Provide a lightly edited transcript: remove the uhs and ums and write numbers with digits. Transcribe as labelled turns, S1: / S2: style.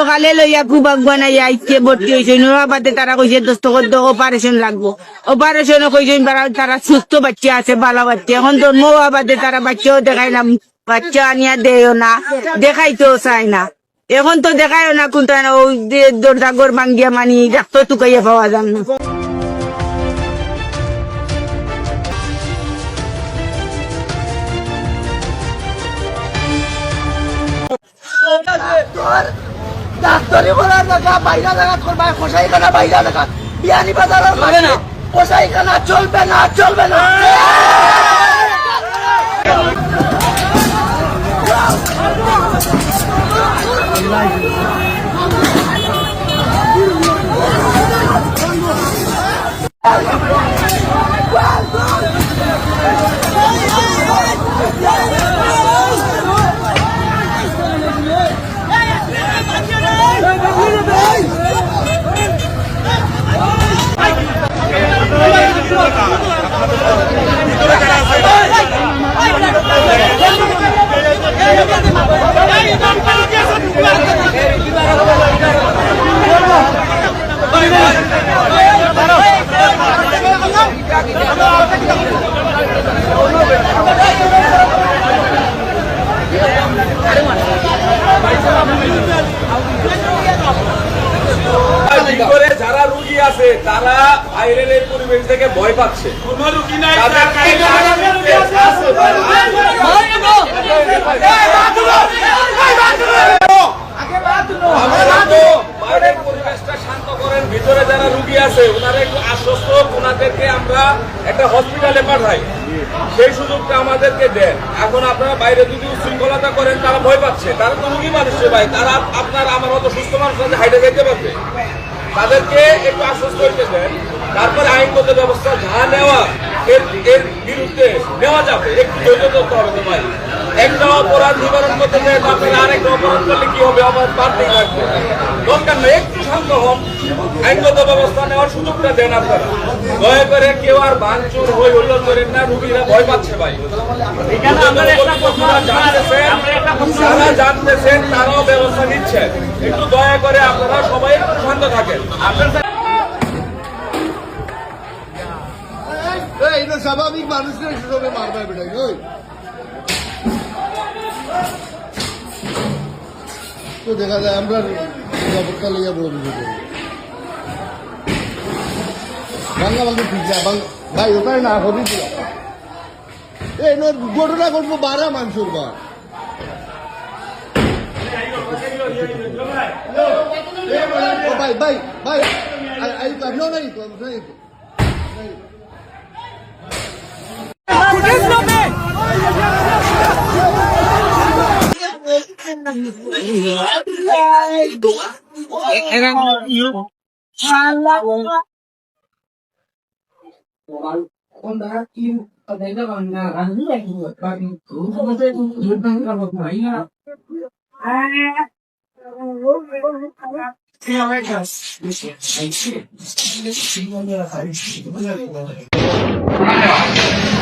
S1: কালে লইয়া কুবাক বানাইয়া আইসকে ভর্তি হয়েছে বাদে তারা কইছে দস্তখত অপারেশন লাগবো অপারেশন কইছে তারা সুস্থ বাচ্চা আছে বালা বাচ্চা এখন জন্ম হওয়া বাদে তারা বাচ্চাও দেখায় না বাচ্চা আনিয়া দেও না দেখাইতেও চায় না এখন তো দেখায়ও না কোনটা ওই দরজা ঘর ভাঙ্গিয়া মানি ডাক্তার টুকাইয়া পাওয়া যান না
S2: ডাক্তারি করার জায়গা বাইরা জায়গা করবা কষাইখানা বাইরা জায়গা বিয়ানি বাজারের মানে না কষাইখানা চলবে না চলবে না যারা রুগী আছে তারা বাইরের এই পরিবেশ থেকে ভয় পাচ্ছে কোন রুগী নাই বাইরের পরিবেশটা শান্ত করেন ভিতরে যারা রুগী আছে ওনারা একটু আশ্বস্ত ওনাদেরকে আমরা একটা হসপিটালে পাঠাই সেই সুযোগটা আমাদেরকে দেন এখন আপনারা বাইরে যদি উশৃঙ্খলতা করেন তারা ভয় পাচ্ছে তারা তো রুগী মানুষের ভাই তারা আপনার আমার মতো সুস্থ মানুষ হাইটে যেতে পারবে তাদেরকে একটু আশ্বস্ত করতে দেন তারপরে আইনগত ব্যবস্থা যা নেওয়া এর বিরুদ্ধে নেওয়া যাবে একটু ধৈর্য ধরতে হবে তো ভাই একটা অপরাধ নিবারণ করতে চাই তারপরে আরেকটা অপরাধ করলে কি হবে আমার বাড়তেই থাকবে দরকার নেই একটু শান্ত হন আইনগত ব্যবস্থা নেওয়ার সুযোগটা দেন আপনারা দয়া করে কেউ আর ভাঙচুর হয়ে হল্লোল করেন না রুগীরা ভয় পাচ্ছে ভাই যারা জানতেছেন তারাও ব্যবস্থা নিচ্ছেন একটু দয়া করে আপনারা সবাই একটু শান্ত থাকেন
S3: স্বাভাবিক মানুষকে হিসেবে মারবে বেটাই তো দেখা যায় আমরা নিরাপত্তা লইয়া বড় কিছু করি বাংলা বাংলা ঠিক ভাই ওটাই না হবি এই ঘটনা ঘটবো 12 মানুষের বা ভাই ভাই ভাই no
S4: Yeah.